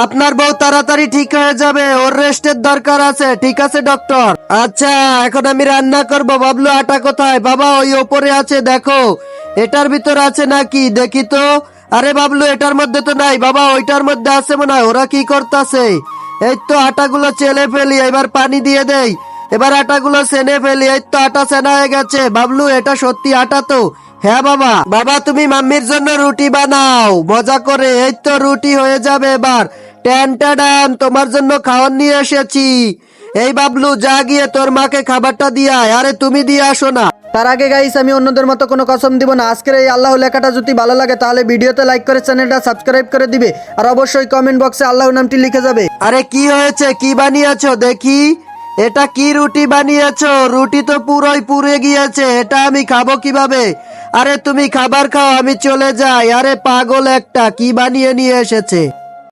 আপনার বউ তাড়াতাড়ি ঠিক হয়ে যাবে, ওর রেস্টের দরকার আছে। ঠিক আছে ডক্টর। আচ্ছা এখন আমি রান্না করব। বাবলু আটা কোথায়? বাবা ওই ওপরে আছে, দেখো এটার ভিতর আছে নাকি দেখি তো। আরে বাবলু এটার মধ্যে তো নাই বাবা, ওইটার মধ্যে আছে মনে হয়। ওরা কি করতেছে? এই তো আটাগুলো চেলে ফেলি, এবার পানি দিয়ে দেই। এবার আটাগুলো সেনে ফেলি। এই তো আটা সেনা হয়ে গেছে। বাবলু এটা সত্যি আটা তো? হ্যাঁ বাবা। বাবা তুমি মাম্মির জন্য রুটি বানাও মজা করে। এই তো রুটি হয়ে যাবে এবার। ট্যান ট্যান, তোমার জন্য খাওয়ার নিয়ে এসেছি। এই বাবলু যা গিয়ে তোর মাকে খাবারটা দিয়ে আয়। আরে তুমি দিয়ে আসো না। তার আগে গাইস আমি অন্যদের মতো কোনো কসম দিব না। আজকের এই আল্লাহ লেখাটা যদি ভালো লাগে তাহলে ভিডিওতে লাইক করে চ্যানেলটা সাবস্ক্রাইব করে দিবে, আর অবশ্যই কমেন্ট বক্সে আল্লাহ নামটি লিখে যাবে। আরে কি হয়েছে? কি বানিয়েছো দেখি? এটা কি রুটি বানিয়েছো? রুটি তো পুরোই পুড়ে গিয়েছে, এটা আমি খাবো কিভাবে? আরে তুমি খাবার খাও, আমি চলে যাই। আরে পাগল একটা, কি বানিয়ে নিয়ে এসেছে?